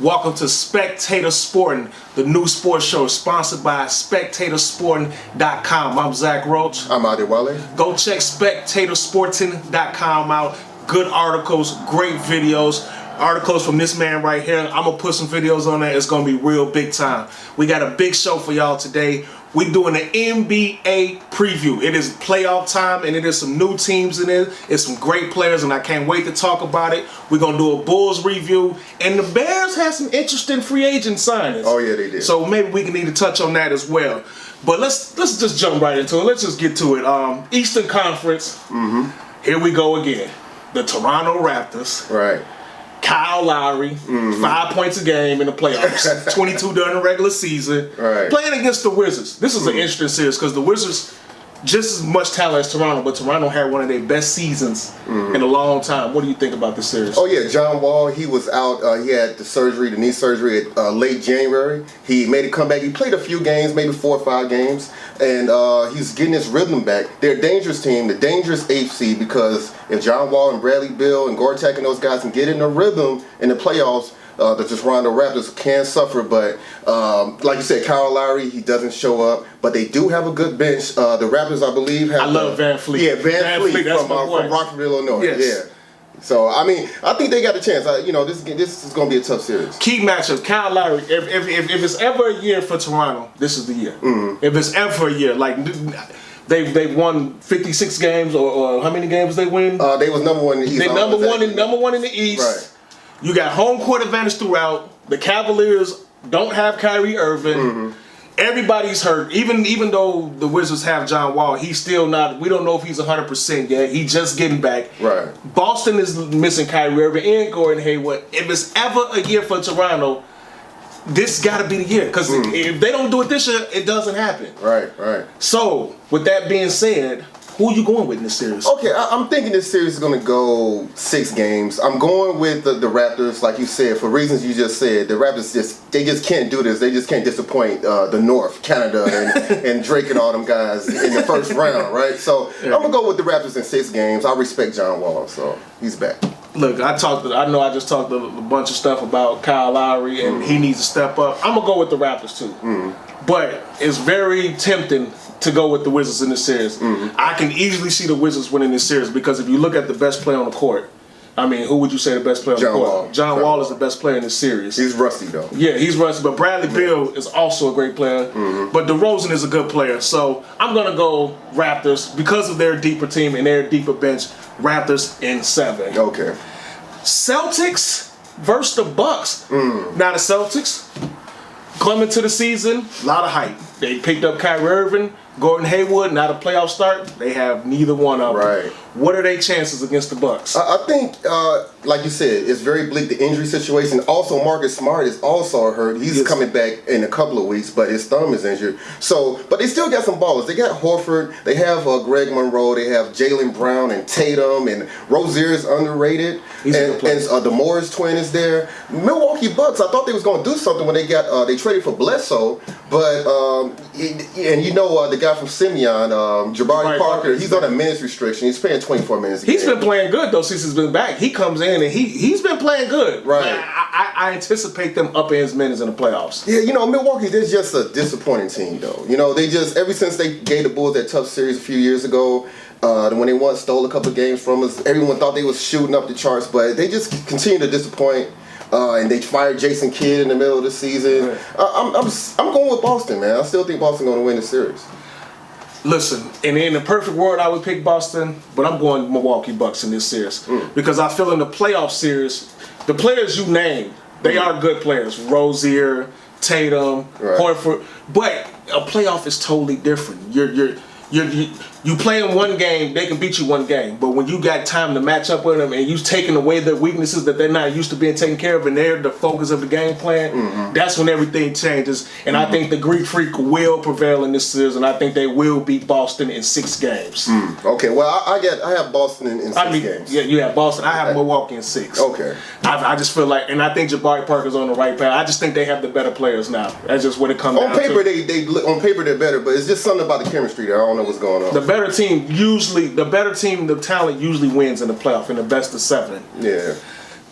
Welcome to Spectator Sporting, the new sports show sponsored by SpectatorSporting.com. I'm Zach Roach. I'm Adewale. Go check SpectatorSporting.com out. Good articles, great videos. Articles from this man right here. I'm going to put some videos on there. It's going to be real big time. We got a big show for y'all today. We're doing an NBA preview. It is playoff time, and it is some new teams in it. It's some great players, and I can't wait to talk about it. We're going to do a Bulls review, and the Bears have some interesting free agent signings. Oh, yeah, they did. So maybe we can need to touch on that as well. But let's just jump right into it. Let's just get to it. Eastern Conference. Here we go again. The Toronto Raptors. Right. Kyle Lowry, 5 points a game in the playoffs, 22 during the regular season, playing against the Wizards. This is an interesting series because the Wizards just as much talent as Toronto, but Toronto had one of their best seasons in a long time. What do you think about this series? Oh yeah, John Wall, he was out. He had the knee surgery at late January. He made a comeback. He played a few games, maybe 4 or 5 games, and he's getting his rhythm back. They're a dangerous team, the dangerous AFC, because if John Wall and Bradley Beal and Gortat and those guys can get in a rhythm in the playoffs, the Toronto Raptors can suffer. But like you said, Kyle Lowry, he doesn't show up, but they do have a good bench. The Raptors, I believe, have. I love Van Fleet. Yeah, Van Fleet that's from Rockford, Illinois. Yes. Yeah. So I mean, I think they got a chance. This is going to be a tough series. Key matchup: Kyle Lowry. If it's ever a year for Toronto, this is the year. If it's ever a year, like. They've won 56 games, or how many games they win? They was number one in the East. They number one in the East. Right. You got home court advantage throughout. The Cavaliers don't have Kyrie Irving. Everybody's hurt. Even though the Wizards have John Wall, he's still not. We don't know if he's 100% yet. He's just getting back. Right. Boston is missing Kyrie Irving and Gordon Hayward. If it's ever a year for Toronto, this got to be the year, because if they don't do it this year, it doesn't happen. Right. So, with that being said, who are you going with in this series? Okay, I'm thinking this series is going to go 6 games. I'm going with the Raptors, like you said, for reasons you just said. The Raptors just can't do this. They just can't disappoint the North, Canada, and Drake and all them guys in the first round, right? So I'm going to go with the Raptors in 6 games. I respect John Wall, so he's back. Look, I know I just talked a bunch of stuff about Kyle Lowry, and he needs to step up. I'm going to go with the Raptors too. But it's very tempting to go with the Wizards in this series. I can easily see the Wizards winning this series, because if you look at the best player on the court, I mean, who would you say the best player on the court? Wall. John Wall is the best player in this series. He's rusty though. Yeah, he's rusty, but Bradley Beal is also a great player. But DeRozan is a good player. So I'm going to go Raptors because of their deeper team and their deeper bench. Raptors in 7. Okay. Celtics versus the Bucks. Now the Celtics coming to the season, a lot of hype. They picked up Kyrie Irving, Gordon Hayward. Now the playoff start, they have neither one of them. Right. What are their chances against the Bucks? I think, like you said, it's very bleak, the injury situation. Also, Marcus Smart is also hurt. He's coming back in a couple of weeks, but his thumb is injured. So, but they still got some ballers. They got Horford. They have Greg Monroe. They have Jaylen Brown and Tatum, and Rozier is underrated. And the Morris twin is there. Milwaukee Bucks, I thought they was going to do something when they traded for Bledsoe, but the guy from Simeon, Jabari Parker, he's on a minutes restriction. He's playing 24 minutes a game. He's been playing good though since he's been back. He comes in and he's been playing good. Right. I anticipate them upping his minutes in the playoffs. Yeah, Milwaukee, they're just a disappointing team though. They just, ever since they gave the Bulls that tough series a few years ago, when they once stole a couple of games from us, everyone thought they was shooting up the charts, but they just continue to disappoint. And they fired Jason Kidd in the middle of the season. I'm going with Boston, man. I still think Boston's going to win the series. Listen, and in the perfect world, I would pick Boston, but I'm going Milwaukee Bucks in this series because I feel in the playoff series, the players you named, they are good players. Rozier, Tatum, Horford, but a playoff is totally different. You play in one game, they can beat you one game. But when you got time to match up with them and you taking away their weaknesses that they're not used to being taken care of, and they're the focus of the game plan, that's when everything changes. And I think the Greek Freak will prevail in this series, and I think they will beat Boston in 6 games. Okay, well, I have Boston in 6 games. Yeah, you have Boston. I have Milwaukee in 6. Okay. I just feel like, and I think Jabari Parker's on the right path. I just think they have the better players now. That's just what it comes down to. On paper, they're better, but it's just something about the chemistry there. I don't know what's going on. The better team, the talent usually wins in the playoff in the best of 7. Yeah.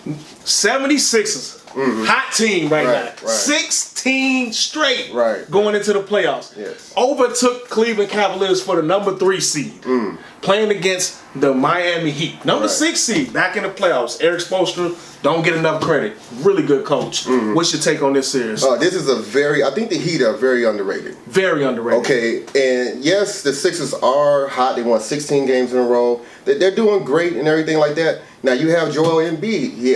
76ers Hot team right now. Right. 16 straight going into the playoffs. Yes. Overtook Cleveland Cavaliers for the number 3 seed. Playing against the Miami Heat. Number 6 seed back in the playoffs. Eric Spoelstra don't get enough credit. Really good coach. What's your take on this series? This is I think the Heat are very underrated. Very underrated. Okay, and yes, the Sixers are hot. They won 16 games in a row. They're doing great and everything like that. Now you have Joel Embiid. He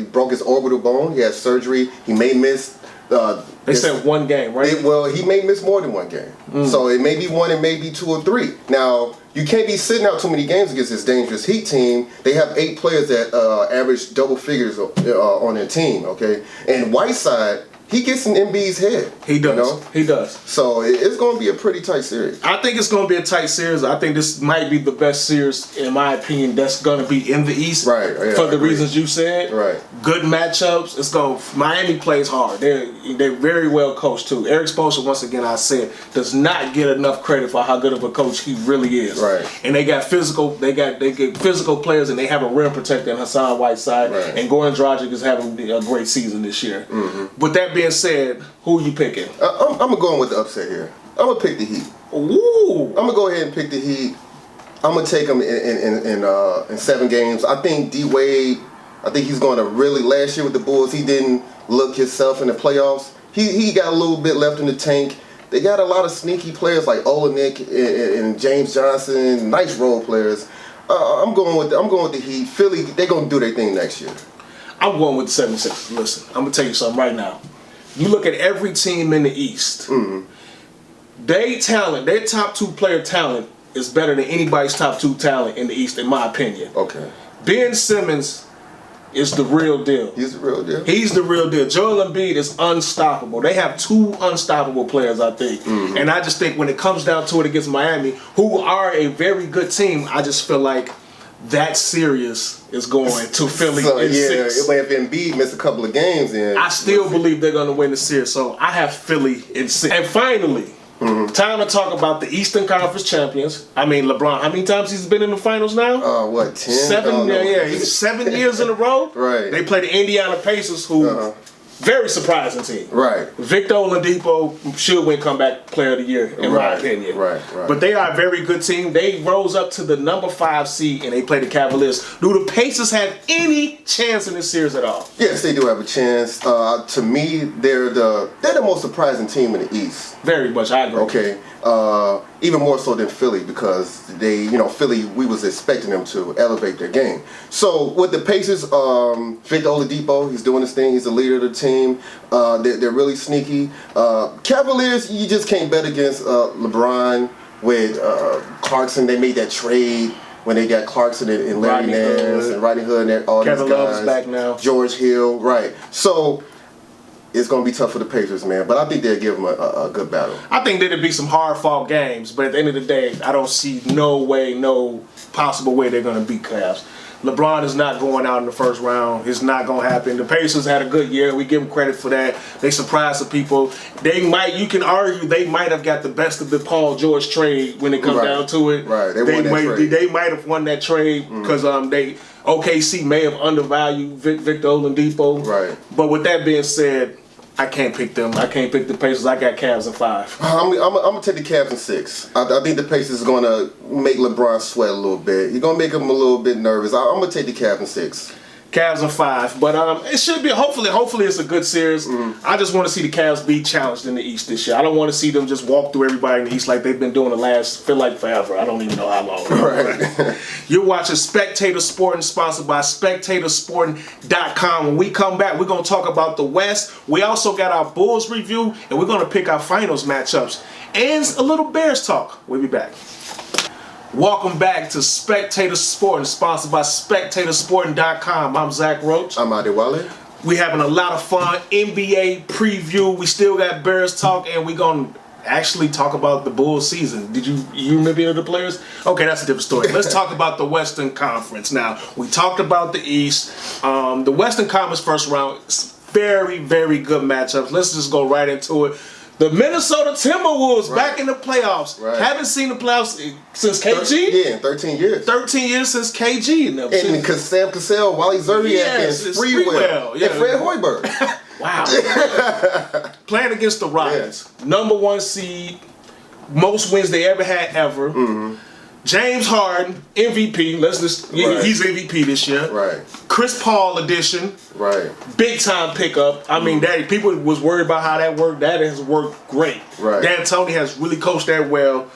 broke his orbital bone. He had surgery. He may miss. They said 1 game, right? He may miss more than 1 game. So it may be 1, it may be 2 or 3. Now, you can't be sitting out too many games against this dangerous Heat team. They have 8 players that average double figures on their team, okay? And Whiteside, he gets in Embiid's head. He does. You know? He does. So it's going to be a pretty tight series. I think it's going to be a tight series. I think this might be the best series, in my opinion, that's going to be in the East. Right. Yeah, for the reasons you said. Right. Good matchups. Miami plays hard. They're very well coached too. Eric Spoelstra, once again, I said, does not get enough credit for how good of a coach he really is. Right. And they got physical. They get physical players, and they have a rim protector in Hassan Whiteside. Right. And Goran Dragic is having a great season this year. With that being said, who are you picking? I'm going to go in with the upset here. I'm going to pick the Heat. Ooh. I'm going to go ahead and pick the Heat. I'm going to take them in 7 games. I think D-Wade, he's going to really, last year with the Bulls, he didn't look himself in the playoffs. He got a little bit left in the tank. They got a lot of sneaky players like Olenek and James Johnson, nice role players. I'm going with the Heat. Philly, they're going to do their thing next year. I'm going with the 76ers. Listen, I'm going to tell you something right now. You look at every team in the East. Their top 2 player talent is better than anybody's top 2 talent in the East, in my opinion. Okay. Ben Simmons is the real deal. He's the real deal? He's the real deal. Joel Embiid is unstoppable. They have 2 unstoppable players, I think. And I just think when it comes down to it against Miami, who are a very good team, I just feel like that series is going to Philly in 6. If Embiid missed a couple of games, then I still believe they're going to win the series. So I have Philly in 6. And finally, time to talk about the Eastern Conference champions. I mean, LeBron. How many times he's been in the finals now? 10? 7. He's 7 years in a row. Right. They play the Indiana Pacers, who very surprising team. Right. Victor Oladipo should win comeback player of the year, in my opinion. Right. But they are a very good team. They rose up to the number 5 seed, and they play the Cavaliers. Do the Pacers have any chance in this series at all? Yes, they do have a chance. To me, they're the most surprising team in the East. Very much, I agree. Okay. Even more so than Philly, because Philly, we was expecting them to elevate their game. So with the Pacers, Victor Oladipo, he's doing his thing. He's the leader of the team. They're really sneaky. Cavaliers, you just can't bet against LeBron with Clarkson. They made that trade when they got Clarkson and Larry Nance and Rodney Hood and all Kevin these guys. Love is back now. George Hill, right. So it's going to be tough for the Pacers, man. But I think they'll give them a good battle. I think there'll be some hard-fought games, but at the end of the day, I don't see no possible way they're going to beat Cavs. LeBron is not going out in the first round. It's not going to happen. The Pacers had a good year. We give them credit for that. They surprised some people. You can argue they might have got the best of the Paul George trade when it comes down to it. Right, they might have won that trade because OKC may have undervalued Victor Oladipo. Right. But with that being said, I can't pick them. I can't pick the Pacers. I got Cavs in 5. I'm going to take the Cavs in 6. I think the Pacers is going to make LeBron sweat a little bit. You're going to make him a little bit nervous. I'm going to take the Cavs in 6. Cavs in 5, but it should be hopefully it's a good series. I just want to see the Cavs be challenged in the East this year. I don't want to see them just walk through everybody in the East like they've been doing feel like forever. I don't even know how long. Right. You're watching Spectator Sporting, sponsored by SpectatorSporting.com. When we come back, we're going to talk about the West. We also got our Bulls review, and we're going to pick our finals matchups and a little Bears talk. We'll be back. Welcome back to Spectator Sporting, sponsored by SpectatorSporting.com. I'm Zach Roach. I'm Adewale. We having a lot of fun. NBA preview. We still got Bears talk, and we're going to actually talk about the Bulls season. Did you remember any of the players? Okay, that's a different story. Let's talk about the Western Conference. Now, we talked about the East. The Western Conference first round, very, very good matchups. Let's just go right into it. The Minnesota Timberwolves back in the playoffs. Right. Haven't seen the playoffs since KG. Yeah, 13 years. 13 years since KG. And Sam Cassell, Wally Zerbiak, and Freewell, and Fred Hoiberg. Wow. Playing against the Rockets. Yeah. Number 1 seed. Most wins they ever had ever. Mm-hmm. James Harden, MVP. He's MVP this year. Right. Chris Paul edition. Right. Big time pickup. I mean, people was worried about how that worked. That has worked great. Right. D'Antoni has really coached that well.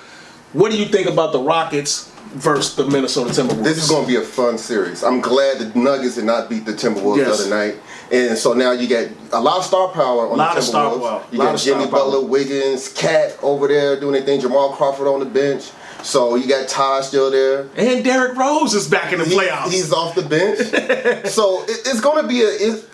What do you think about the Rockets versus the Minnesota Timberwolves? This is going to be a fun series. I'm glad the Nuggets did not beat the Timberwolves the other night. And so now you get a lot of star power on the Timberwolves. You got Jimmy Butler, Wiggins, Cat over there doing their thing, Jamal Crawford on the bench. So you got Taj still there. And Derrick Rose is back in the playoffs. He's off the bench. So it's going to be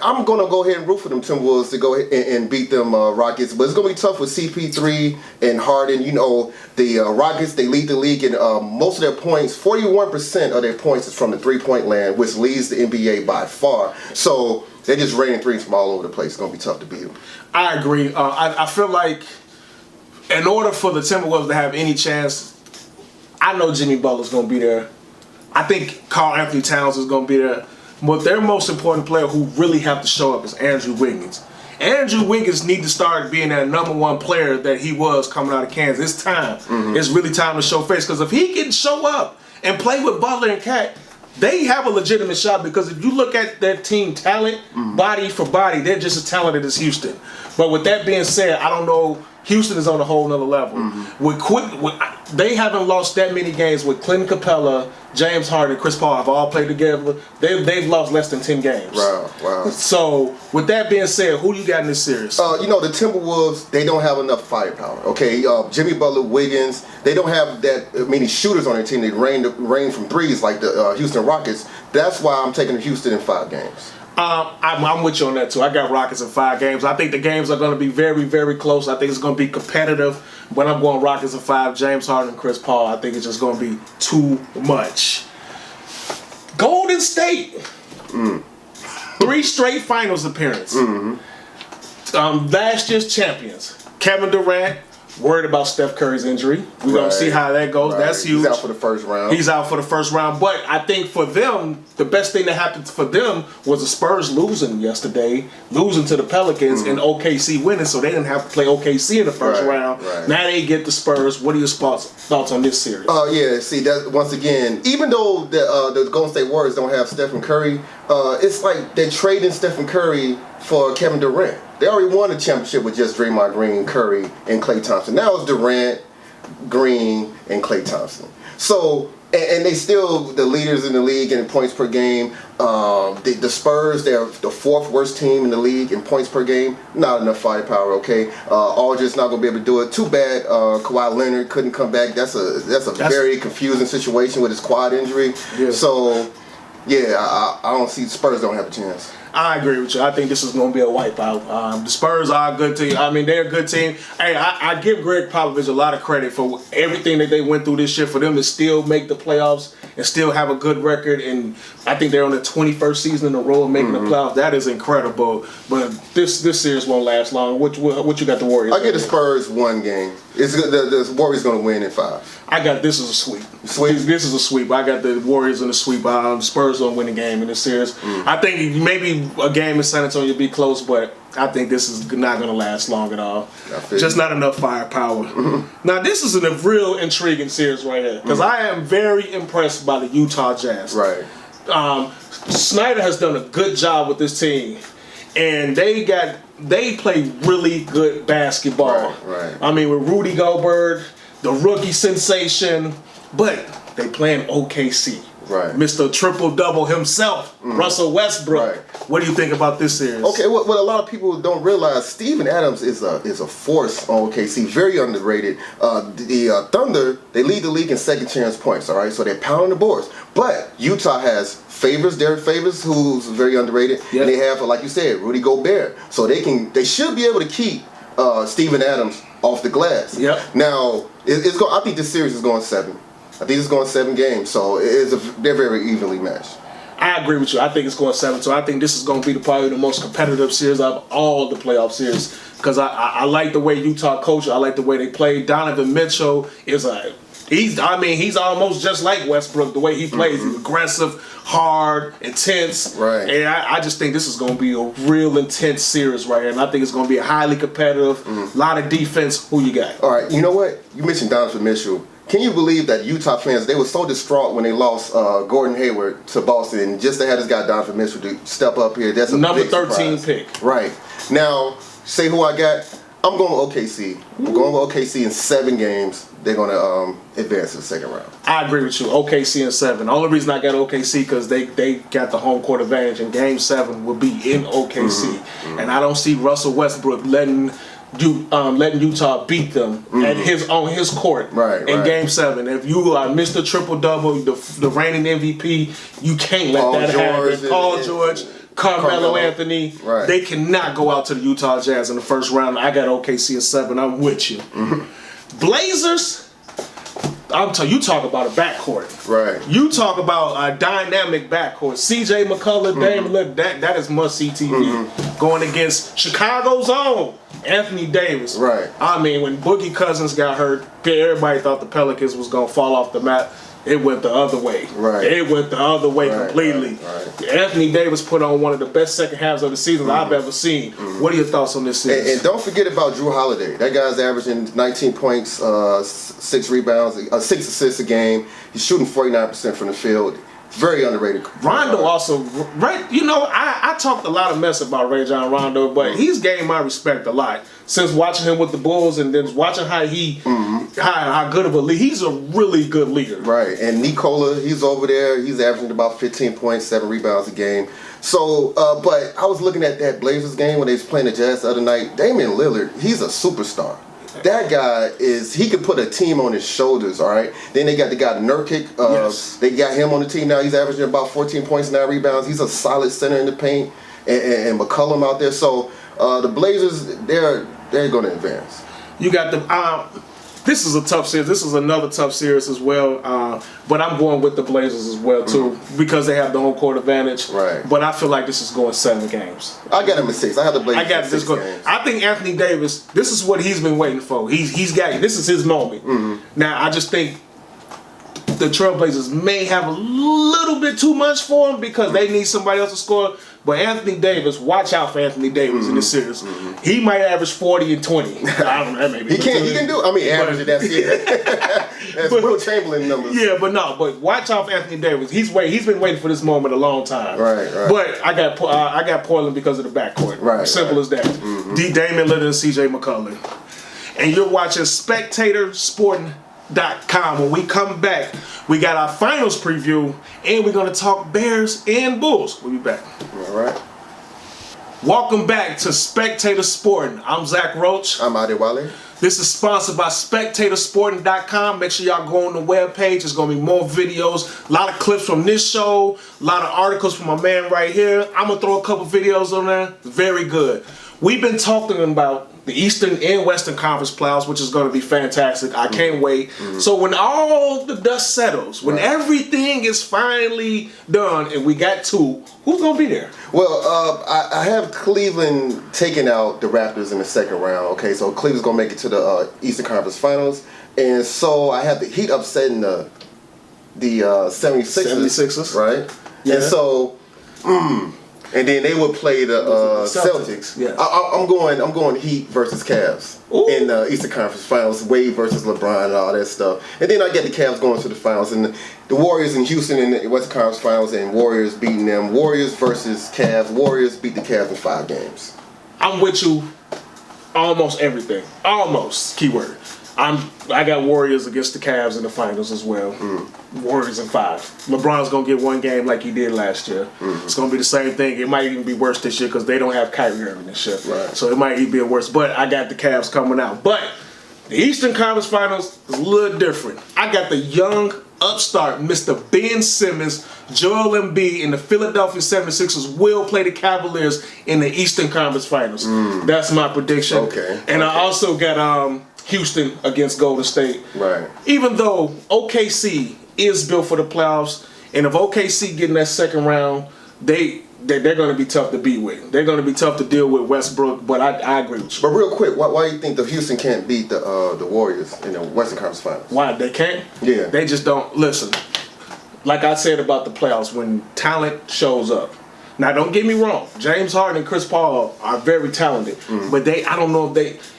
I'm going to go ahead and root for them Timberwolves to go ahead and beat them Rockets. But it's going to be tough with CP3 and Harden. You know, the Rockets, they lead the league in most of their points. 41% of their points is from the three-point land, which leads the NBA by far. So they're just raining threes from all over the place. It's going to be tough to beat them. I agree. I feel like in order for the Timberwolves to have any chance, I know Jimmy Butler's going to be there. I think Karl Anthony Towns is going to be there. But their most important player who really have to show up is Andrew Wiggins. Andrew Wiggins need to start being that number 1 player that he was coming out of Kansas. It's time. Mm-hmm. It's really time to show face. Because if he can show up and play with Butler and Cat, they have a legitimate shot. Because if you look at their team talent, body for body, they're just as talented as Houston. But with that being said, I don't know. Houston is on a whole nother level. Mm-hmm. They haven't lost that many games with Clint Capella, James Harden, Chris Paul have all played together. They've lost less than 10 games. Wow. So with that being said, who you got in this series? The Timberwolves, they don't have enough firepower. Okay, Jimmy Butler, Wiggins, they don't have that many shooters on their team. They rain from threes like the Houston Rockets. That's why I'm taking Houston in 5 games. I'm with you on that too. I got Rockets in 5 games. I think the games are going to be very, very close. I think it's going to be competitive. But I'm going Rockets in 5. James Harden, Chris Paul. I think it's just going to be too much. Golden State. 3 straight finals appearance. Mm-hmm. Last year's champions. Kevin Durant. Worried about Steph Curry's injury. We're going to see how that goes. Right. That's huge. He's out for the first round. But I think for them, the best thing that happened for them was the Spurs losing yesterday, losing to the Pelicans, and OKC winning, so they didn't have to play OKC in the first round. Right. Now they get the Spurs. What are your thoughts on this series? See, that once again, even though the Golden State Warriors don't have Stephen Curry, it's like they're trading Stephen Curry for Kevin Durant. They already won the championship with just Draymond Green, Curry, and Klay Thompson. Now it's Durant, Green, and Klay Thompson. So, and they still the leaders in the league in points per game. The Spurs, they're the 4th worst team in the league in points per game. Not enough firepower, okay? Aldridge's not going to be able to do it. Too bad Kawhi Leonard couldn't come back. That's a very confusing situation with his quad injury. Yeah. So, I don't see Spurs don't have a chance. I agree with you. I think this is going to be a wipeout. The Spurs are a good team. I mean, they're a good team. Hey, I give Greg Popovich a lot of credit for everything that they went through this year, for them to still make the playoffs and still have a good record. And I think they're on the 21st season in a row of making the playoffs. That is incredible. But this series won't last long. What you got the Warriors? I get the Spurs 1 game. The Warriors going to win in 5. I got this is a sweep. This is a sweep. I got the Warriors in the sweep. Spurs don't win the game in this series. I think maybe a game in San Antonio will be close, but I think this is not going to last long at all. Just not enough firepower. Now, this is a real intriguing series right here, because I am very impressed by the Utah Jazz. Right. Snyder has done a good job with this team, and they play really good basketball. Right. I mean, with Rudy Gobert, the rookie sensation, but they playing OKC. Right. Mr. Triple-Double himself, Russell Westbrook. Right. What do you think about this series? Okay, what a lot of people don't realize, Steven Adams is a force on OKC, very underrated. The Thunder, they lead the league in second chance points, all right? So they're pounding the boards. But Utah has Derek Favors, who's very underrated. Yep. And they have, like you said, Rudy Gobert. So they should be able to keep Steven Adams off the glass. Yep. Now, I think this series is going 7. I think it's going 7 games, so they're very evenly matched. I I agree with you. I think it's going 7-2. I think this is going to be probably the most competitive series of all the playoff series because I like the way Utah coach. I like the way they play. Donovan Mitchell is he's almost just like Westbrook the way he plays. He's aggressive, hard, intense. Right. And I just think this is going to be a real intense series right here. And I think it's going to be a highly competitive, a lot of defense. Who you got? All right. You know what? You mentioned Donovan Mitchell. Can you believe that Utah fans, they were so distraught when they lost Gordon Hayward to Boston, and just to have this guy Donovan Mitchell to step up here, that's a number big 13 surprise. pick. Right. Now, say who I got. I'm going with OKC. I'm going with OKC in 7 games. They're going to advance to the second round. I agree with you. OKC in 7. The only reason I got OKC because they got the home court advantage, and Game 7 will be in OKC. And I don't see Russell Westbrook letting Utah beat them on his court in Game 7. If you are Mr. Triple Double, the reigning MVP, you can't let that happen. Paul George, Carmelo Anthony, they cannot go out to the Utah Jazz in the first round. I got OKC in 7. I'm with you. Blazers. You talk about a backcourt. Right. You talk about a dynamic backcourt. CJ McCullough, Dame Lillard, that is must-see TV. Going against Chicago's own Anthony Davis. Right. I mean, when Boogie Cousins got hurt, everybody thought the Pelicans was going to fall off the map. It went the other way. Right. It went the other way completely. Right. Anthony Davis put on one of the best second halves of the season I've ever seen. What are your thoughts on this series? And don't forget about Drew Holiday. That guy's averaging 19 points, 6 rebounds, 6 assists a game. He's shooting 49% from the field. Very underrated. Rondo also, I talked a lot of mess about Rajon Rondo, but he's gained my respect a lot since watching him with the Bulls and then watching how how good of a leader. He's a really good leader. Right. And Nikola, he's over there. He's averaging about 15 points, 7 rebounds a game. So, but I was looking at that Blazers game when they was playing the Jazz the other night. Damian Lillard, he's a superstar. That guy he could put a team on his shoulders, all right? Then they got the guy Nurkic. They got him on the team now. He's averaging about 14 points, 9 rebounds. He's a solid center in the paint. And McCollum out there. So the Blazers, they're going to advance. You got the this is a tough series. This is another tough series as well. But I'm going with the Blazers as well too because they have the home court advantage. Right. But I feel like this is going 7 games. I got him at 6. I have the Blazers. I got this going. I think Anthony Davis. This is what he's been waiting for. He's got. This is his moment. Now I just think the Trailblazers may have a little bit too much for him because they need somebody else to score. But Anthony Davis, watch out for Anthony Davis in this series. He might average 40 and 20. I don't know, maybe. He can do. I mean, average. That's it. That's Will Chamberlain numbers. Yeah, but watch out for Anthony Davis. He's been waiting for this moment a long time. Right. But I got Portland because of the backcourt. Right. Simple as that. Damian Lillard and CJ McCollum. And you're watching SpectatorSporting.com. When we come back, we got our finals preview, and we're going to talk Bears and Bulls. We'll be back. All right. Welcome back to Spectator Sporting. I'm Zach Roach. I'm Adewale. This is sponsored by SpectatorSporting.com. Make sure y'all go on the webpage. There's going to be more videos, a lot of clips from this show, a lot of articles from my man right here. I'm going to throw a couple videos on there. Very good. We've been talking about the Eastern and Western Conference playoffs, which is going to be fantastic. I can't wait. So when all the dust settles, when everything is finally done and we got 2, who's going to be there? Well, I have Cleveland taking out the Raptors in the second round. Okay, so Cleveland's going to make it to the Eastern Conference Finals. And so I have the Heat upsetting the 76ers. Right? Yeah. And so... and then they would play the Celtics. Yeah. I'm going Heat versus Cavs in the Eastern Conference Finals. Wade versus LeBron and all that stuff. And then I get the Cavs going to the finals and the Warriors in Houston in the Western Conference Finals and Warriors beating them. Warriors versus Cavs. Warriors beat the Cavs in 5 games. I'm with you. Almost everything. Almost. Keyword. I got Warriors against the Cavs in the finals as well. Warriors in 5. LeBron's going to get 1 game like he did last year. It's going to be the same thing. It might even be worse this year because they don't have Kyrie Irving this year. Right. So it might even be worse. But I got the Cavs coming out. But the Eastern Conference Finals is a little different. I got the young upstart, Mr. Ben Simmons, Joel Embiid, and the Philadelphia 76ers will play the Cavaliers in the Eastern Conference Finals. That's my prediction. Okay. And I also got Houston against Golden State. Right. Even though OKC is built for the playoffs, And if OKC get in that second round, they're going to be tough to beat with. They're going to be tough to deal with Westbrook, but I agree with you. But real quick, why do you think the Houston can't beat the Warriors in the Western Conference Finals? Why? They can't? Yeah. They just don't. Listen, like I said about the playoffs, when talent shows up. Now, don't get me wrong. James Harden and Chris Paul are very talented, but I don't know if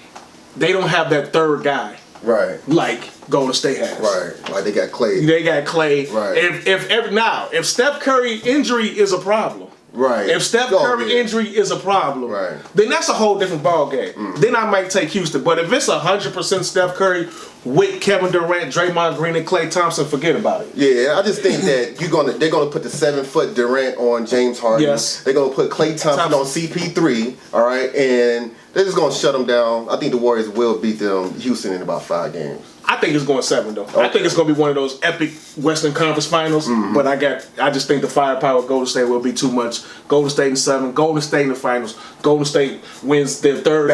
they don't have that third guy. Right. Like Golden State has. Right. Like they got Clay. They got Clay. Right. If Steph Curry injury is a problem. Right. If Steph Curry injury is a problem, then that's a whole different ball game. Then I might take Houston. But if it's 100% Steph Curry with Kevin Durant, Draymond Green, and Klay Thompson, forget about it. Yeah, I just think that they're gonna put the 7-foot Durant on James Harden. Yes. They're gonna put Klay Thompson on CP3. All right, and they're just gonna shut them down. I think the Warriors will beat Houston in about 5 games. I think it's going 7 though. Okay. I think it's going to be one of those epic Western Conference Finals. But I just think the firepower of Golden State will be too much. Golden State in 7. Golden State in the finals. Golden State wins their third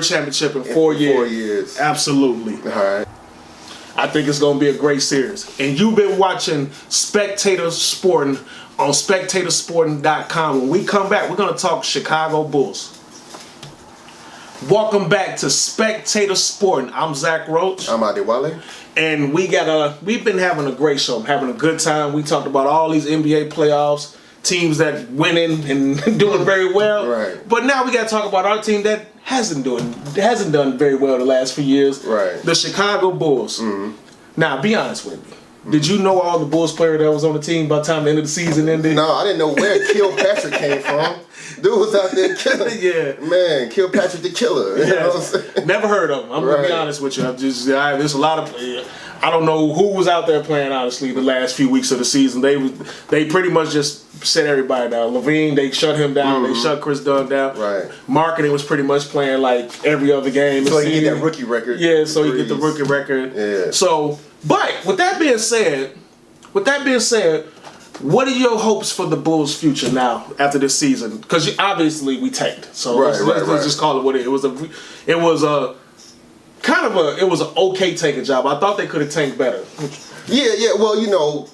championship in 4 years. 4 years. Absolutely. All right. I think it's going to be a great series. And you've been watching Spectator Sporting on SpectatorSporting.com. When we come back, we're going to talk Chicago Bulls. Welcome back to Spectator Sporting. I'm Zach Roach. I'm Adewale. And we've been having a great show. I'm having a good time. We talked about all these NBA playoffs, teams that winning and doing very well. Right. But now we got to talk about our team that hasn't done very well the last few years. Right. The Chicago Bulls. Now, be honest with me. Did you know all the Bulls players that was on the team by the time the end of the season ended? No, I didn't know where Kilpatrick came from. Dude was out there killing. Yeah. Man, Kilpatrick the killer. You know what I'm saying? Never heard of him. I'm going to be honest with you. There's a lot of... I don't know who was out there playing, honestly, the last few weeks of the season. They pretty much just set everybody down. Levine, they shut him down. They shut Chris Dunn down. Right. Marketing was pretty much playing like every other game. So he get that rookie record. Yeah, so you get the rookie record. Yeah. So, but with that being said, what are your hopes for the Bulls' future now after this season? Because obviously we tanked. So let's just call it what it was. It was an okay tanking job. I thought they could have tanked better. Yeah. Well, you know,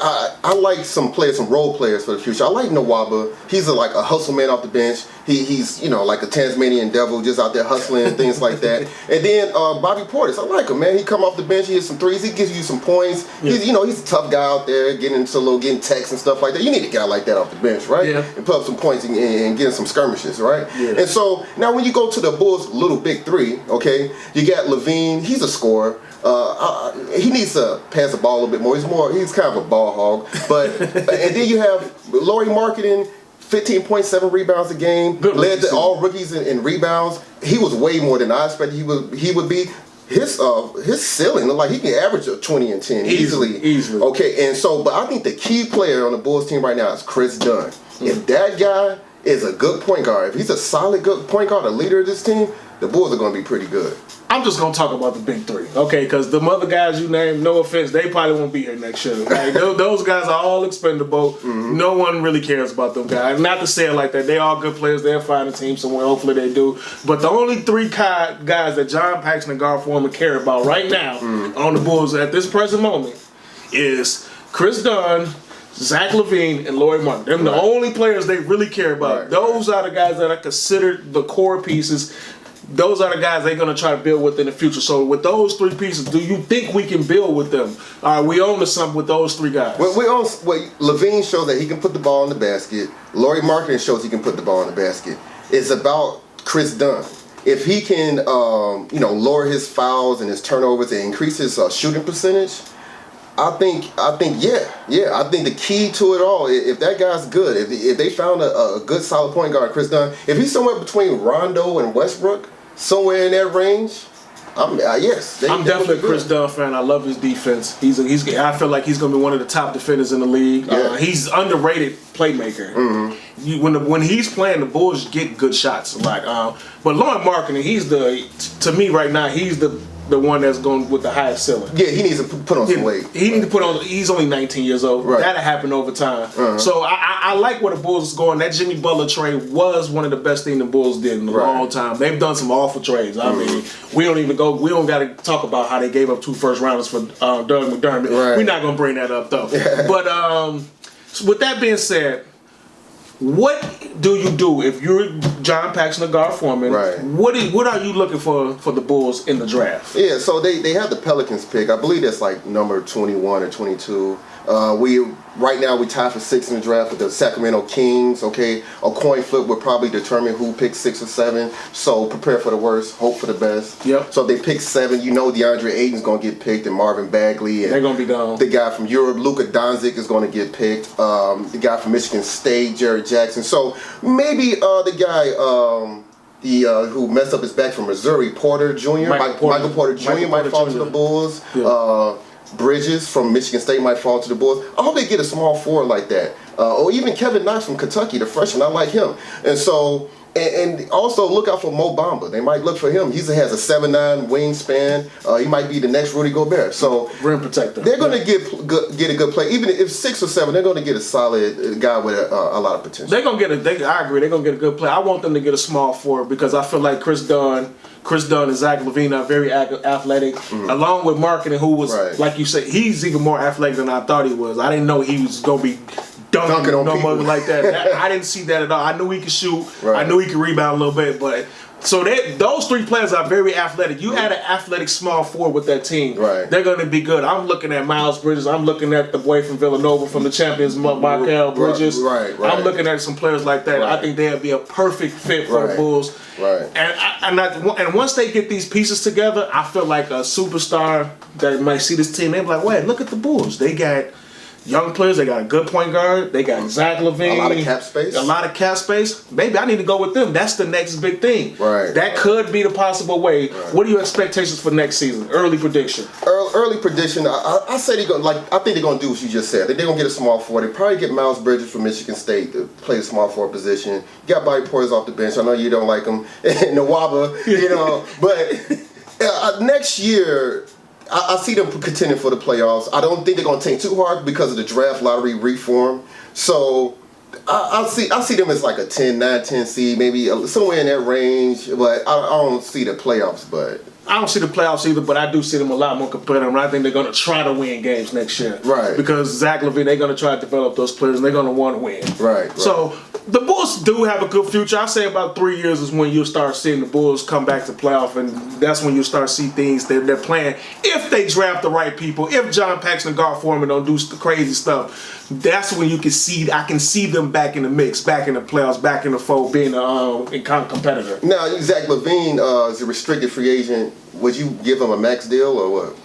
I like some role players for the future. I like Nwaba. He's like a hustle man off the bench. He's like a Tasmanian devil, just out there hustling and things like that. And then Bobby Portis, I like him, man. He come off the bench, he hits some threes, he gives you some points. Yeah. He's a tough guy out there, getting texts and stuff like that. You need a guy like that off the bench, right? Yeah. And put up some points and get in some skirmishes, right? Yeah. And so now when you go to the Bulls' little big three, okay, you got Levine. He's a scorer. He needs to pass the ball a little bit more. He's kind of a ball hog. But and then you have Lauri Markkanen, 15.7 rebounds a game, led all rookies in rebounds. He was way more than I expected he would be. His ceiling looked like he can average a 20 and 10 easily. Okay, and so but I think the key player on the Bulls team right now is Chris Dunn. If that guy is a good point guard, if he's a solid good point guard, a leader of this team, the Bulls are going to be pretty good. I'm just going to talk about the big three, okay? Because the other guys you named, no offense, they probably won't be here next year. Right? Those guys are all expendable. No one really cares about them guys. Not to say it like that. They are good players. They'll find a team somewhere. Hopefully they do. But the only 3 guys that John Paxson and Gar Forman care about right now on the Bulls at this present moment is Chris Dunn, Zach LaVine, and Lauri Markkanen. They're the only players they really care about. Those are the guys that I consider the core pieces. Those are the guys they're going to try to build with in the future. So with those 3 pieces, do you think we can build with them? Are we on to something with those 3 guys? Levine shows that he can put the ball in the basket. Lauri Markkanen shows he can put the ball in the basket. It's about Chris Dunn. If he can, lower his fouls and his turnovers and increase his shooting percentage, I think, I think the key to it all, if that guy's good, if they found a good solid point guard, Chris Dunn, if he's somewhere between Rondo and Westbrook, somewhere in that range, I'm definitely a Chris Dunn fan. I love his defense. I feel like he's going to be one of the top defenders in the league. Yeah. He's underrated playmaker. When he's playing, the Bulls get good shots. But Lauri Markkanen, to me right now, he's the the one that's going with the highest ceiling. Yeah, he needs to put on some weight. He needs to put on. He's only 19 years old. Right. That'll happen over time. So I like where the Bulls is going. That Jimmy Butler trade was one of the best things the Bulls did in a long time. They've done some awful trades. I mean, we don't got to talk about how they gave up 2 first rounders for Doug McDermott. Right. We're not gonna bring that up though. But so with that being said, what do you do if you're John Paxson, the guard foreman? Right. What are you looking for the Bulls in the draft? Yeah, so they have the Pelicans pick. I believe that's like number 21 or 22. Right now we tied for 6 in the draft with the Sacramento Kings. Okay, a coin flip will probably determine who picks 6 or 7. So prepare for the worst, hope for the best. Yep. So if they pick 7, you know DeAndre Ayton's gonna get picked, and Marvin Bagley, and they're gonna be gone. The guy from Europe, Luka Doncic, is gonna get picked. The guy from Michigan State, Jared Jackson. So maybe the guy. Who messed up his back from Missouri, Porter Jr. Michael Porter Jr. might fall to the Bulls. Yeah. Bridges from Michigan State might fall to the Bulls. I hope they get a small forward like that. Or even Kevin Knox from Kentucky, the freshman. I like him. And so, and also look out for Mo Bamba. They might look for him. He has a 7'9" wingspan. He might be the next Rudy Gobert. So rim protector. They're going to get a good play. Even if 6 or 7, they're going to get a solid guy with a lot of potential. They're going to get I agree. They're going to get a good play. I want them to get a small forward because I feel like Chris Dunn and Zach LaVine are very athletic, along with Marketing, who was, like you said, he's even more athletic than I thought he was. I didn't know he was going to be dunking on no mother like that. I didn't see that at all. I knew he could shoot. Right. I knew he could rebound a little bit, but so those 3 players are very athletic. You add an athletic small forward with that team. Right. They're going to be good. I'm looking at Miles Bridges. I'm looking at the boy from Villanova from the champions, Michael Bridges. Right. I'm looking at some players like that. I think they'll be a perfect fit for the Bulls. Right. And once they get these pieces together, I feel like a superstar that might see this team, they'll be like, wait, look at the Bulls. They got young players. They got a good point guard. They got Zach LaVine. A lot of cap space. Maybe I need to go with them. That's the next big thing. Right. That could be the possible way. Right. What are your expectations for next season? Early prediction. Early prediction. I say they're going I think they're going to do what you just said. They're going to get a small forward. They probably get Miles Bridges from Michigan State to play the small forward position. You got Bobby Portis off the bench. I know you don't like him. Nawaba, but next year, I see them contending for the playoffs. I don't think they're going to tank too hard because of the draft lottery reform. So I see them as like a 10 seed, maybe somewhere in that range. But I don't see the playoffs. But I don't see the playoffs either, but I do see them a lot more competitive. I think they're going to try to win games next year. Right. Because Zach LaVine, they're going to try to develop those players, and they're going to want to win. Right. So the Bulls do have a good future. I say about 3 years is when you'll start seeing the Bulls come back to playoff, and that's when you'll start see things they're playing. If they draft the right people, if John Paxson and guard foreman don't do crazy stuff, that's when you can see. I can see them back in the mix, back in the playoffs, back in the fold, being a competitor. Now, Zach LaVine is a restricted free agent. Would you give him a max deal or what?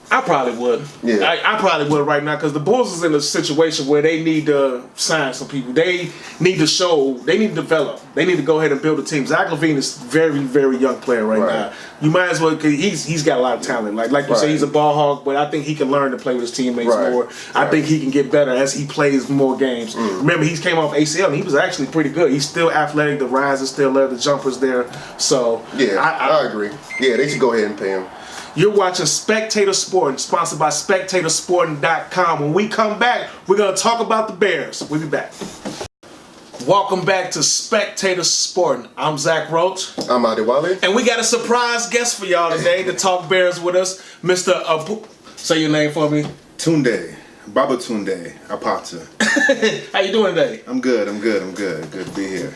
I probably would. Yeah. I probably would right now because the Bulls is in a situation where they need to sign some people. They need to show. They need to develop. They need to go ahead and build a team. Zach LaVine is very, very young player right now. You might as well because he's got a lot of talent. Like you say, he's a ball hog, but I think he can learn to play with his teammates more. I think he can get better as he plays more games. Remember, he came off ACL and he was actually pretty good. He's still athletic. The rise is still there. The jumper's there. So yeah, I agree. Yeah, they should go ahead and pay him. You're watching Spectator Sporting, sponsored by SpectatorSporting.com. When we come back, we're going to talk about the Bears. We'll be back. Welcome back to Spectator Sporting. I'm Zach Roach. I'm Adewale. And we got a surprise guest for y'all today to talk Bears with us. Mr. Say your name for me. Tunde. Baba Tunde Apata. How you doing today? I'm good. Good to be here.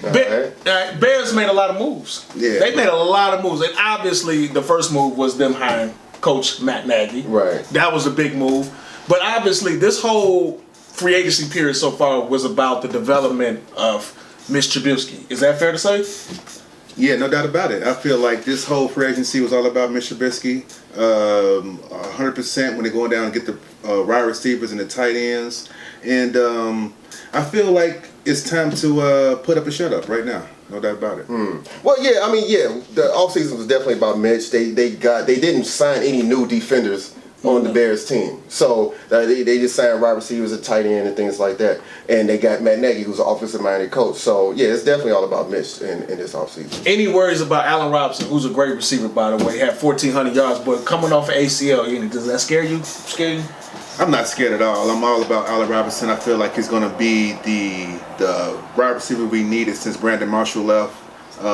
Bears made a lot of moves. Yeah. They made a lot of moves. And obviously, the first move was them hiring Coach Matt Nagy. Right. That was a big move. But obviously, this whole free agency period so far was about the development of Mitch Trubisky. Is that fair to say? Yeah, no doubt about it. I feel like this whole free agency was all about Mitch Trubisky. 100% when they're going down and get the wide receivers and the tight ends. And I feel like it's time to put up a shut up right now. No doubt about it. Well, the offseason was definitely about Mitch. They didn't sign any new defenders on the Bears team. So they just signed wide receivers, a tight end, and things like that. And they got Matt Nagy, who's an offensive-minded coach. So, yeah, it's definitely all about Mitch in this offseason. Any worries about Allen Robinson, who's a great receiver, by the way, had 1,400 yards, but coming off of ACL, does that scare you? I'm not scared at all. I'm all about Allen Robinson. I feel like he's going to be the wide receiver we needed since Brandon Marshall left.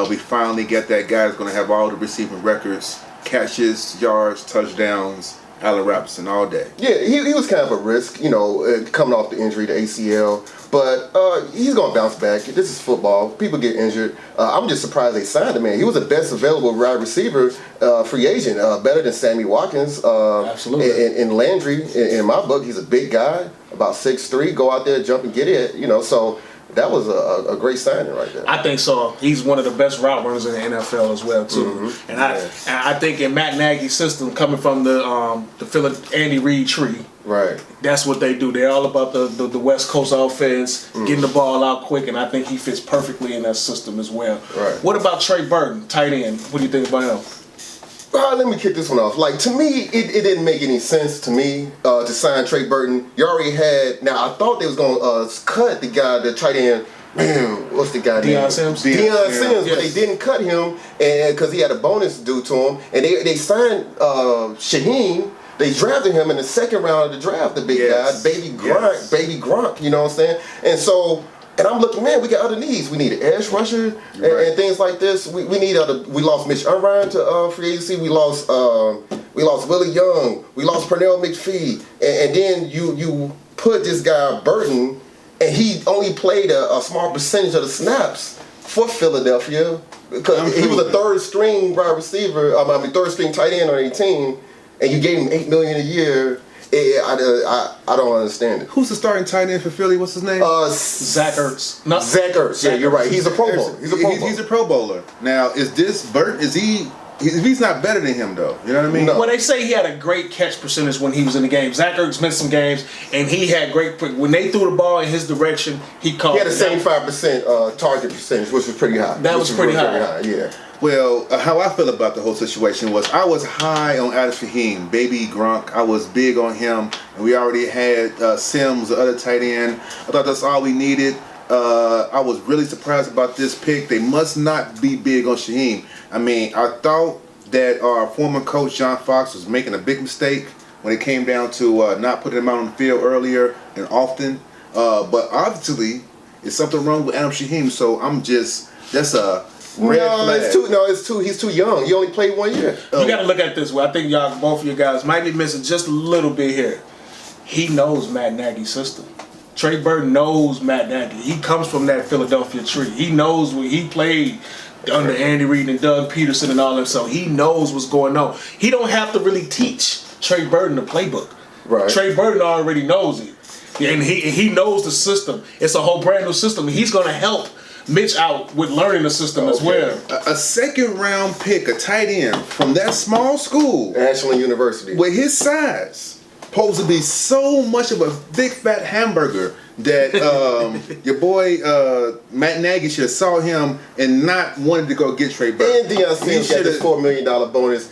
We finally get that guy who's going to have all the receiving records, catches, yards, touchdowns. Allen Robinson all day. Yeah, he was kind of a risk, coming off the injury, the ACL. But he's going to bounce back. This is football. People get injured. I'm just surprised they signed him, man. He was the best available wide receiver, free agent, better than Sammy Watkins. Absolutely. And Landry, in my book, he's a big guy, about 6'3", go out there, jump and get it, so that was a great signing right there. I think so. He's one of the best route runners in the NFL as well, too. Mm-hmm. And I think in Matt Nagy's system, coming from the Andy Reid tree, right, that's what they do. They're all about the West Coast offense, getting the ball out quick, and I think he fits perfectly in that system as well. Right. What about Trey Burton, tight end? What do you think about him? Let me kick this one off. Like, to me, it didn't make any sense to me to sign Trey Burton. You already had. Now, I thought they was going to cut the guy, the tight end. Man, what's the guy name? Deion Sims. Deion Sims, Yes. but they didn't cut him, and because he had a bonus due to him, and they signed Shaheen. They drafted him in the second round of the draft. The big guy, baby Gronk. You know what I'm saying? And so. And I'm looking, man, we got other needs. We need an edge rusher and things like this. We need other. We lost Mitch Unrein to free agency. We lost Willie Young. We lost Pernell McPhee. And then you put this guy Burton, and he only played a small percentage of the snaps for Philadelphia because he was a third string wide receiver. Third string tight end on a team, and you gave him $8 million a year. I don't understand it. Who's the starting tight end for Philly? What's his name? Zach Ertz. No. Zach Ertz. Yeah, you're right. He's a Pro Bowler. He's a Pro Bowler. Now, is this Burt? Is he? He's not better than him, though. You know what I mean? No. Well, they say he had a great catch percentage when he was in the game. Zach Ertz missed some games, and he had great. When they threw the ball in his direction, he caught. He had a 75% target percentage, which was pretty high. That was pretty high. Yeah. Well, how I feel about the whole situation was I was high on Adam Shaheen, baby Gronk. I was big on him, and we already had Sims, the other tight end. I thought that's all we needed. I was really surprised about this pick. They must not be big on Shaheen. I mean, I thought that our former coach, John Fox, was making a big mistake when it came down to not putting him out on the field earlier and often. But obviously, there's something wrong with Adam Shaheen, so that's a red flag. He's too young. He only played 1 year. You got to look at this way. I think both of you guys might be missing just a little bit here. He knows Matt Nagy's system. Trey Burton knows Matt Nagy. He comes from that Philadelphia tree. He knows what he played under Andy Reid and Doug Peterson and all them, so he knows what's going on. He don't have to really teach Trey Burton the playbook. Right. Trey Burton already knows it. And he knows the system. It's a whole brand new system. He's going to help Mitch out with learning the system as well. A second round pick, a tight end from that small school, Ashland University, with his size, supposed to be so much of a big fat hamburger that your boy Matt Nagy should have saw him and not wanted to go get Trey Burton. And Deion Sims got this $4 million bonus.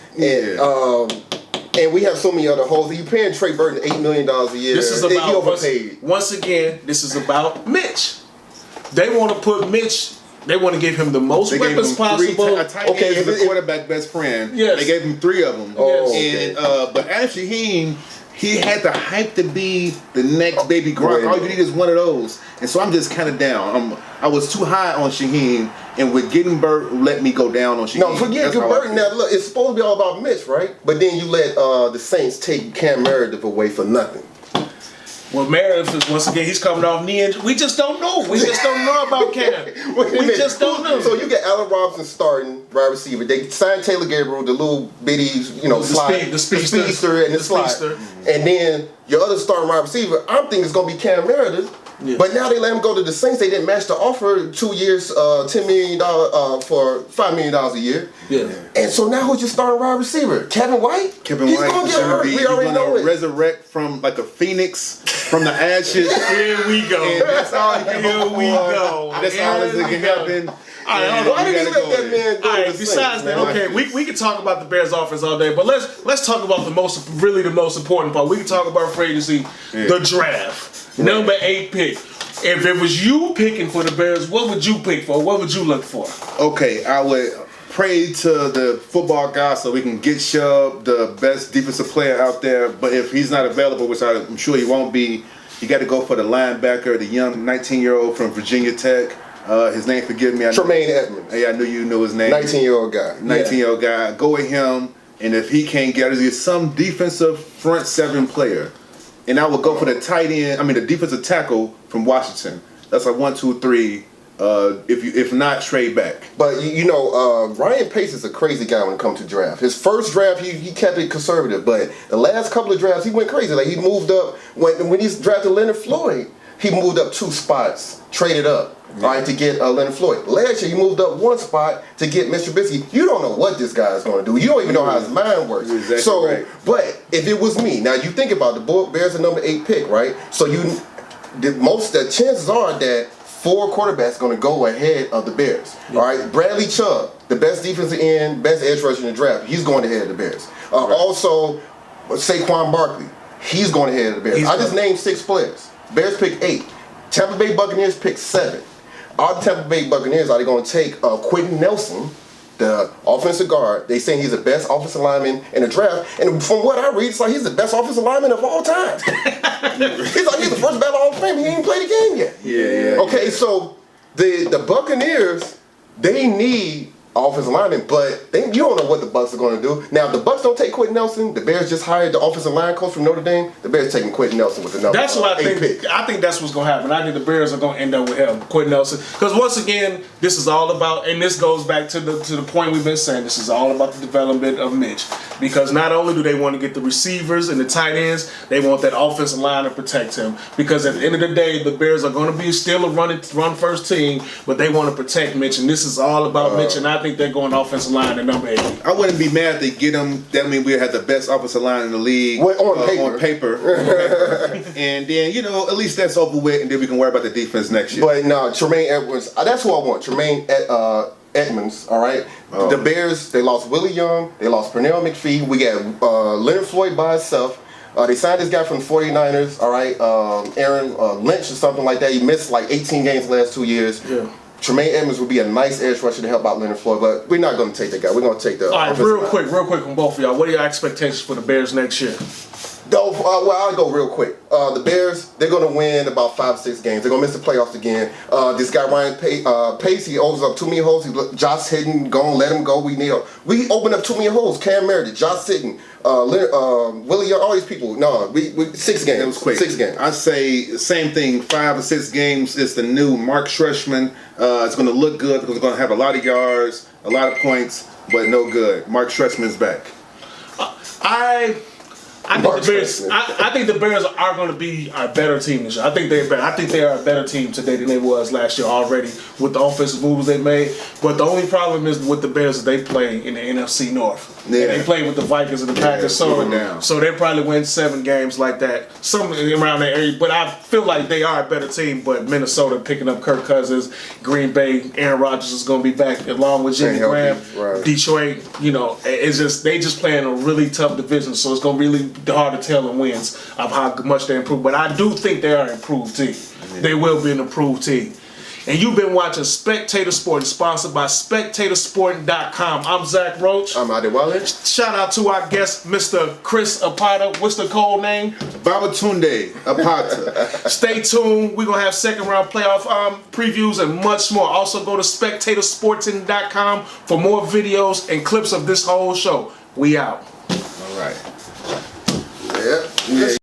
And we have so many other holes. You paying Trey Burton $8 million a year. This is He about overpaid. once again. This is about Mitch. They want to put Mitch. They want to give him the most They gave weapons him possible. a tight end is the quarterback best friend. Yes. They gave him 3 of them. Oh, And but Adam Shaheen, he had the hype to be the next baby Gronk. All you need is one of those. And so I'm just kind of down. I was too high on Shaheen, and with getting Burt, let me go down on Shaheen. No, forget Burton. Now, look, it's supposed to be all about Mitch, right? But then you let the Saints take Cam Meredith away for nothing. Well, Meredith is once again. He's coming off knee injury. We just don't know. We just don't know about Cam. We just don't know. So you get Allen Robinson starting wide receiver. They signed Taylor Gabriel, the little bitty, slide, the speedster, and the slide. And then your other starting wide receiver, I'm thinking it's gonna be Cam Meredith. Yeah. But now they let him go to the Saints. They didn't match the offer. 2 years, $10 million for $5 million a year. Yeah. And so now who's your starting wide receiver? Kevin White. He's gonna get hurt. We already know it. Resurrect from like a phoenix from the ashes. Here we go. And that's all he can Here we go. That's all that can happen. hold on. Why did he let that man go? All to right, the besides Saints, that, man? okay, we can talk about the Bears offense all day, but let's talk about the most important part. We can talk about free agency, the draft. Number 8 pick. If it was you picking for the Bears, what would you pick for? What would you look for? Okay, I would pray to the football guy so we can get Chubb, the best defensive player out there. But if he's not available, which I'm sure he won't be, you got to go for the linebacker, the young 19-year-old from Virginia Tech. His name, forgive me. Tremaine Edmonds. Yeah, I knew you knew his name. 19-year-old guy. 19-year-old guy. Go with him, and if he can't get some defensive front 7 player. And I would go for the the defensive tackle from Washington. That's like 1, 2, 3. If not, trade back. But Ryan Pace is a crazy guy when it comes to draft. His first draft, he kept it conservative, but the last couple of drafts, he went crazy. Like he moved up when he drafted Leonard Floyd. He moved up 2 spots, traded up, right, to get Leonard Floyd. Last year, he moved up 1 spot to get Mr. Trubisky. You don't know what this guy is going to do. You don't even know how his mind works. Exactly right. But if it was me, now you think about it, the Bears are number 8 pick, right? So the chances are that 4 quarterbacks going to go ahead of the Bears. All right, Bradley Chubb, the best defensive end, best edge rusher in the draft. He's going ahead of the Bears. Also, Saquon Barkley, he's going ahead of the Bears. I just named 6 players. Bears pick 8. Tampa Bay Buccaneers pick 7. All the Tampa Bay Buccaneers are they going to take Quentin Nelson, the offensive guard. They saying he's the best offensive lineman in the draft, and from what I read, it's like he's the best offensive lineman of all time. He's the first ballot Hall of Fame. He ain't played the game yet. Yeah. Okay, so the Buccaneers, they need offensive linemen, but you don't know what the Bucs are going to do. Now, if the Bucs don't take Quentin Nelson, the Bears just hired the offensive line coach from Notre Dame. The Bears taking Quentin Nelson with the number. That's what I think. Pick. I think that's what's going to happen. I think the Bears are going to end up with him, Quentin Nelson, because once again, this is all about, and this goes back to the point we've been saying. This is all about the development of Mitch, because not only do they want to get the receivers and the tight ends, they want that offensive line to protect him. Because at the end of the day, the Bears are going to be still a run first team, but they want to protect Mitch, and this is all about Mitch. And I think they're going offensive line at number 8. I wouldn't be mad if they get him. That means we have the best offensive line in the league. Well, on paper. And then, at least that's over with, and then we can worry about the defense next year. But no, Tremaine Edmonds, that's who I want. Tremaine Edmonds, all right? The Bears, they lost Willie Young. They lost Pernell McPhee. We got Leonard Floyd by himself. They signed this guy from the 49ers, all right? Aaron Lynch or something like that. He missed like 18 games the last 2 years. Yeah. Tremaine Edmonds would be a nice edge rusher to help out Leonard Floyd, but we're not going to take that guy. We're going to take the. All right, real quick from both of y'all. What are your expectations for the Bears next year? I'll go real quick. The Bears, they're going to win about 5 or 6 games. They're going to miss the playoffs again. This guy Ryan Pace, he opens up too many holes. Josh Hitton, let him go. We open up too many holes. Cam Meredith, Josh Hitton, Willie Young, all these people. No, we 6 games. It was quick. 6 games. I say same thing. 5 or 6 games. It's the new Mark Treshman. It's going to look good because it's going to have a lot of yards, a lot of points, but no good. Mark Treshman's back. I think the Bears are going to be a better team this year. I think they are a better team today than they was last year already with the offensive moves they made. But the only problem is with the Bears is they play in the NFC North. Yeah. And they play with the Vikings and the Packers. So they probably win 7 games like that, something around that area. But I feel like they are a better team. But Minnesota picking up Kirk Cousins, Green Bay, Aaron Rodgers is going to be back along with Jimmy Graham. Right. Detroit, it's just they just playing a really tough division. So it's going to be really hard to tell in wins of how much they improve. But I do think they are an improved team. Yeah. They will be an improved team. And you've been watching Spectator Sporting, sponsored by SpectatorSporting.com. I'm Zach Roach. I'm Adi Wallace. Shout out to our guest, Mr. Chris Apata. What's the code name? Babatunde Apata. Stay tuned. We're going to have second round playoff previews and much more. Also go to SpectatorSporting.com for more videos and clips of this whole show. We out. All right. Yeah.